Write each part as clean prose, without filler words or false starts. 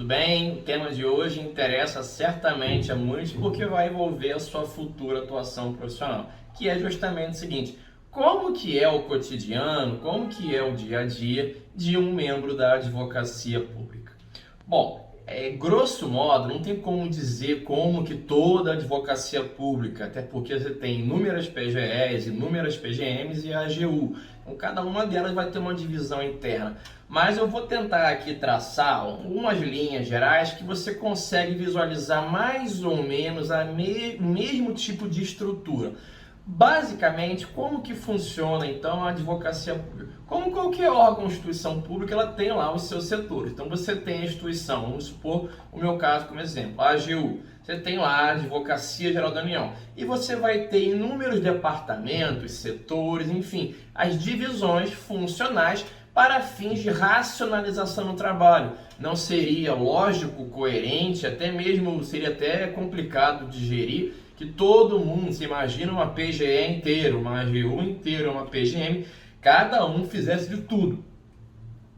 bem? O tema de hoje interessa certamente a muitos porque vai envolver a sua futura atuação profissional, que é justamente o seguinte: como que é o cotidiano, como que é o dia a dia de um membro da advocacia pública? Bom, grosso modo, não tem como dizer como que toda a advocacia pública, até porque você tem inúmeras PGEs, inúmeras PGMs e a AGU. Então, cada uma delas vai ter uma divisão interna. Mas eu vou tentar aqui traçar algumas linhas gerais que você consegue visualizar mais ou menos o mesmo tipo de estrutura. Basicamente, como que funciona então a advocacia pública? Como qualquer órgão, instituição pública, ela tem lá os seus setores. Então você tem a instituição, vamos supor o meu caso como exemplo, a AGU. Você tem lá a Advocacia Geral da União. E você vai ter inúmeros departamentos, setores, enfim, as divisões funcionais para fins de racionalização no trabalho. Não seria lógico, coerente, até mesmo seria até complicado de gerir que todo mundo, se imagina uma PGE inteira, uma AGU inteira, uma PGM, cada um fizesse de tudo,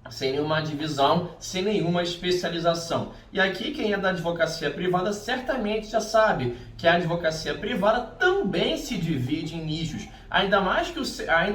sem nenhuma divisão, sem nenhuma especialização. E aqui quem é da advocacia privada certamente já sabe que a advocacia privada também se divide em nichos. Ainda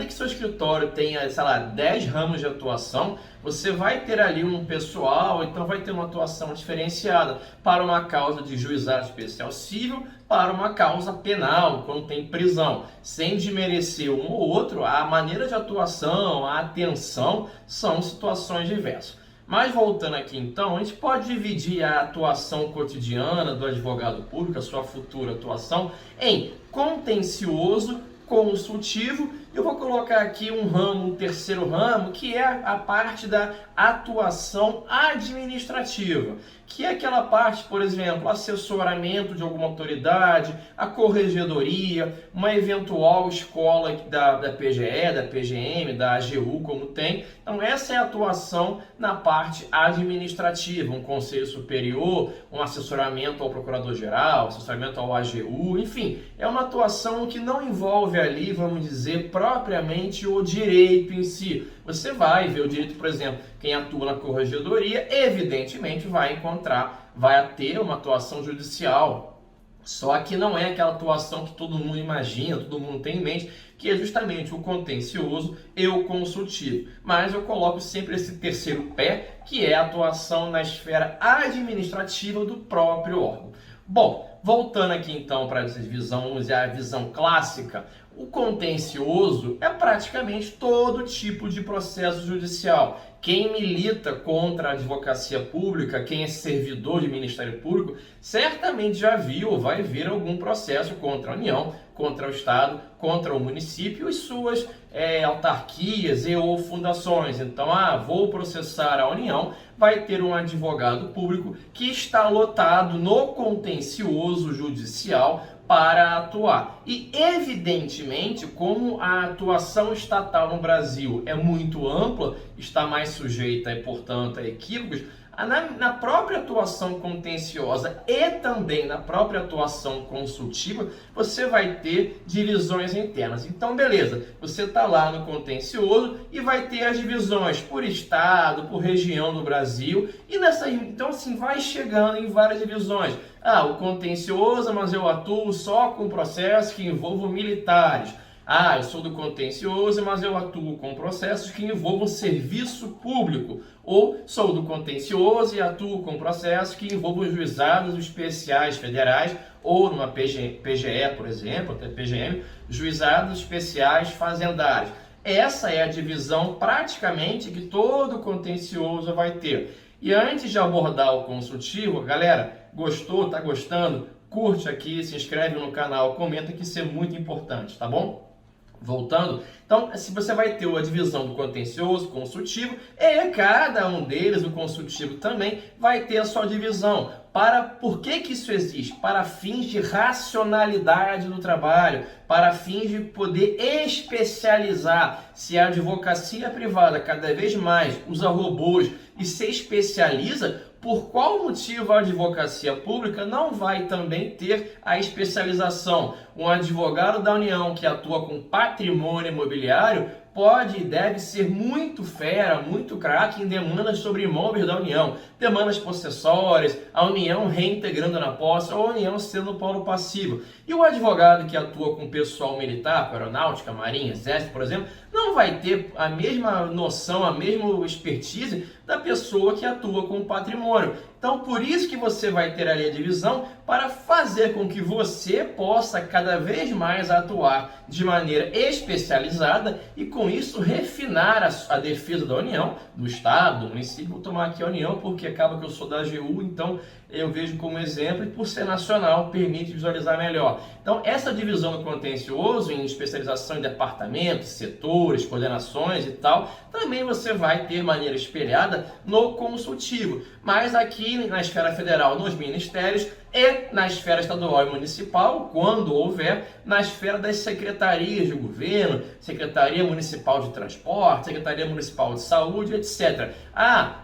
que seu escritório tenha, sei lá, 10 ramos de atuação, você vai ter ali um pessoal, então vai ter uma atuação diferenciada para uma causa de juizado especial civil, para uma causa penal, quando tem prisão. Sem desmerecer um ou outro, a maneira de atuação, a atenção são situações diversas. Mas voltando aqui então, a gente pode dividir a atuação cotidiana do advogado público, a sua futura atuação, em contencioso, consultivo. Eu vou colocar aqui um terceiro ramo, que é a parte da atuação administrativa, que é aquela parte, por exemplo, assessoramento de alguma autoridade, a corregedoria, uma eventual escola da PGE, da PGM, da AGU, como tem. Então essa é a atuação na parte administrativa, um conselho superior, um assessoramento ao procurador-geral, assessoramento ao AGU, enfim, é uma atuação que não envolve ali, vamos dizer, propriamente o direito em si. Você vai ver o direito, por exemplo, quem atua na corregedoria, evidentemente vai ter uma atuação judicial. Só que não é aquela atuação que todo mundo imagina, todo mundo tem em mente, que é justamente o contencioso e o consultivo. Mas eu coloco sempre esse terceiro pé, que é a atuação na esfera administrativa do próprio órgão. Bom, voltando aqui então para essa divisão, vamos dizer, a visão clássica, o contencioso é praticamente todo tipo de processo judicial. Quem milita contra a advocacia pública, quem é servidor de Ministério Público, certamente já viu ou vai ver algum processo contra a União, contra o Estado, contra o município e suas autarquias e ou fundações. Então, vou processar a União, vai ter um advogado público que está lotado no contencioso judicial para atuar. E, evidentemente, como a atuação estatal no Brasil é muito ampla, está mais sujeita, portanto, a equívocos, na própria atuação contenciosa e também na própria atuação consultiva, você vai ter divisões internas. Então, beleza, você está lá no contencioso e vai ter as divisões por estado, por região do Brasil, e então assim, vai chegando em várias divisões. O contencioso, mas eu atuo só com processos que envolvam militares. Eu sou do contencioso, mas eu atuo com processos que envolvam serviço público. Ou sou do contencioso e atuo com processos que envolvam juizados especiais federais, ou numa PGE, por exemplo, até PGM, juizados especiais fazendários. Essa é a divisão praticamente que todo contencioso vai ter. E antes de abordar o consultivo, galera, gostou, tá gostando? Curte aqui, se inscreve no canal, comenta que isso é muito importante, tá bom? Voltando, então, se você vai ter a divisão do contencioso, consultivo, e cada um deles, o consultivo também, vai ter a sua divisão. Por que isso existe? Para fins de racionalidade do trabalho, para fins de poder especializar. Se a advocacia privada cada vez mais usa robôs e se especializa, por qual motivo a advocacia pública não vai também ter a especialização? Um advogado da União que atua com patrimônio imobiliário pode e deve ser muito fera, muito craque em demandas sobre imóveis da União, demandas possessórias, a União reintegrando na posse ou a União sendo polo passivo. E o advogado que atua com pessoal militar, com aeronáutica, marinha, exército, por exemplo, não vai ter a mesma noção, a mesma expertise da pessoa que atua com patrimônio. Então, por isso que você vai ter ali a divisão para fazer com que você possa cada vez mais atuar de maneira especializada e com isso refinar a defesa da União, do Estado, do município. Vou tomar aqui a União porque acaba que eu sou da AGU, então eu vejo como exemplo e por ser nacional permite visualizar melhor. Então essa divisão do contencioso em especialização em departamentos, setores, coordenações e tal, também você vai ter maneira espelhada no consultivo. Mas aqui na esfera federal, nos ministérios, e na esfera estadual e municipal, quando houver, na esfera das secretarias de governo, Secretaria Municipal de Transporte, Secretaria Municipal de Saúde, etc.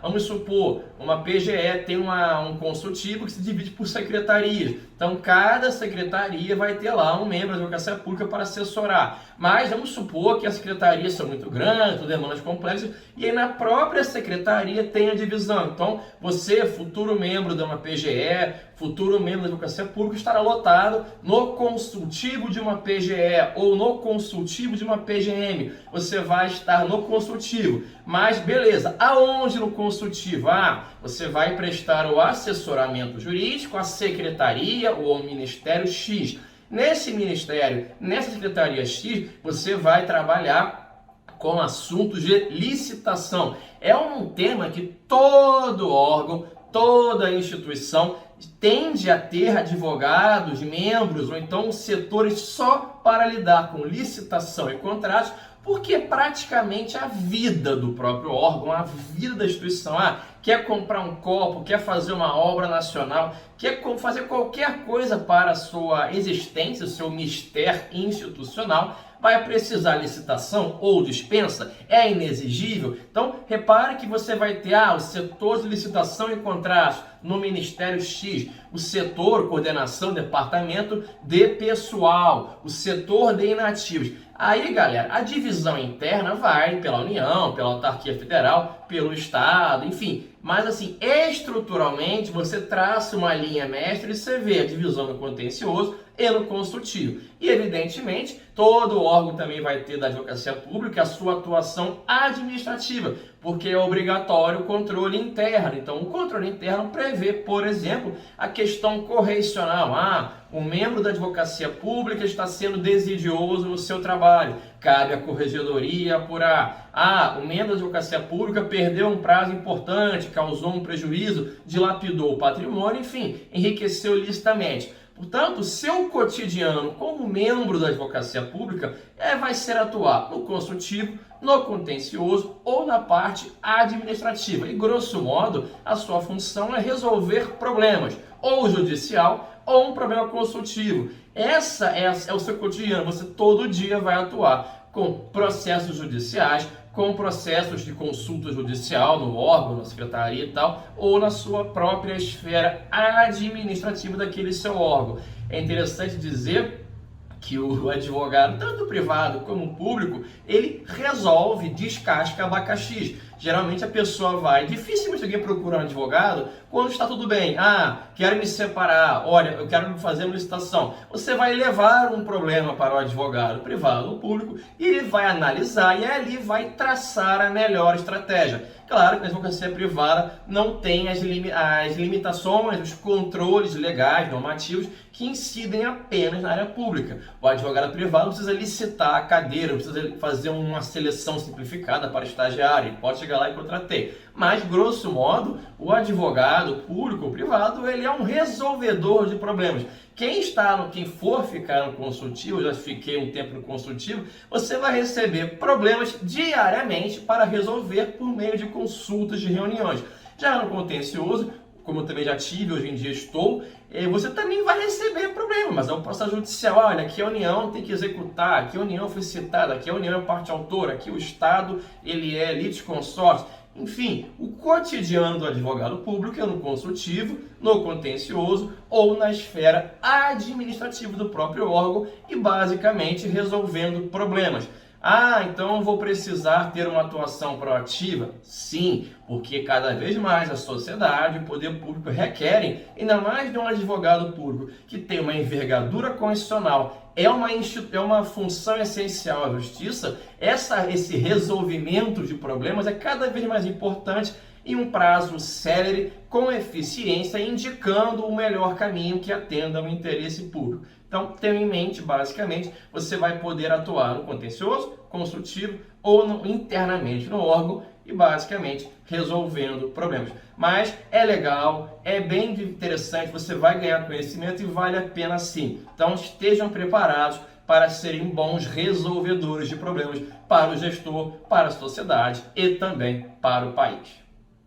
Vamos supor, uma PGE tem um consultivo que se divide por secretarias. Então, cada secretaria vai ter lá um membro da advocacia pública para assessorar. Mas vamos supor que as secretarias são muito grandes, demandas complexas, e aí na própria secretaria tem a divisão. Então, você, futuro membro de uma PGE, futuro membro da advocacia pública, estará lotado no consultivo de uma PGE ou no consultivo de uma PGM. Você vai estar no consultivo. Mas beleza, aonde no consultivo? Você vai prestar o assessoramento jurídico à secretaria ou ao Ministério X. Nesse ministério, nessa secretaria X, você vai trabalhar com assuntos de licitação. É um tema que todo órgão, toda instituição tende a ter advogados, membros ou então setores só para lidar com licitação e contratos, porque é praticamente a vida do próprio órgão, a vida da instituição. Quer comprar um copo, quer fazer uma obra nacional, quer fazer qualquer coisa para a sua existência, o seu mistério institucional, vai precisar licitação ou dispensa? É inexigível? Então, repare que você vai ter o setor de licitação e contratos no Ministério X, o setor, coordenação, departamento de pessoal, o setor de inativos. Aí, galera, a divisão interna vai pela União, pela autarquia federal, pelo Estado, enfim. Mas, assim, estruturalmente, você traça uma linha mestra e você vê a divisão no contencioso e no consultivo. E, evidentemente, todo órgão também vai ter da advocacia pública a sua atuação administrativa, porque é obrigatório o controle interno. Então, o controle interno prevê, por exemplo, a questão correcional. O membro da advocacia pública está sendo desidioso no seu trabalho, cabe à corregedoria apurar. O membro da advocacia pública perdeu um prazo importante, causou um prejuízo, dilapidou o patrimônio, enfim, enriqueceu ilicitamente. Portanto, seu cotidiano como membro da advocacia pública vai ser atuar no consultivo, no contencioso ou na parte administrativa. E, grosso modo, a sua função é resolver problemas, ou judicial ou um problema consultivo. Essa é o seu cotidiano. Você todo dia vai atuar com processos judiciais, com processos de consulta judicial no órgão, na secretaria e tal, ou na sua própria esfera administrativa daquele seu órgão. É interessante dizer que o advogado, tanto privado como público, ele resolve, descasca abacaxis. Geralmente a pessoa vai, dificilmente alguém procura um advogado quando está tudo bem. Quero me separar, olha, eu quero fazer uma licitação. Você vai levar um problema para o advogado privado ou público e ele vai analisar e ali vai traçar a melhor estratégia. Claro que na advocacia privada não tem as limitações, os controles legais, normativos, que incidem apenas na área pública. O advogado privado não precisa licitar a cadeira, não precisa fazer uma seleção simplificada para estagiário, ele pode chegar lá e contratar. Mas, grosso modo, o advogado público ou privado, ele é um resolvedor de problemas. Quem for ficar no consultivo, eu já fiquei um tempo no consultivo, você vai receber problemas diariamente para resolver por meio de consultas, de reuniões. Já no contencioso, como eu também já tive, hoje em dia estou, você também vai receber problema, mas é um processo judicial. Olha, aqui a União tem que executar, aqui a União foi citada, aqui a União é parte autora, aqui o Estado ele é litisconsórcio. Enfim, o cotidiano do advogado público é no consultivo, no contencioso ou na esfera administrativa do próprio órgão e basicamente resolvendo problemas. Ah, então eu vou precisar ter uma atuação proativa? Sim, porque cada vez mais a sociedade e o poder público requerem, ainda mais de um advogado público que tem uma envergadura constitucional, é uma função essencial à justiça, esse resolvimento de problemas é cada vez mais importante em um prazo célere, com eficiência, indicando o melhor caminho que atenda ao interesse público. Então, tenha em mente, basicamente, você vai poder atuar no contencioso, construtivo ou internamente no órgão e, basicamente, resolvendo problemas. Mas é legal, é bem interessante, você vai ganhar conhecimento e vale a pena sim. Então, estejam preparados para serem bons resolvedores de problemas para o gestor, para a sociedade e também para o país.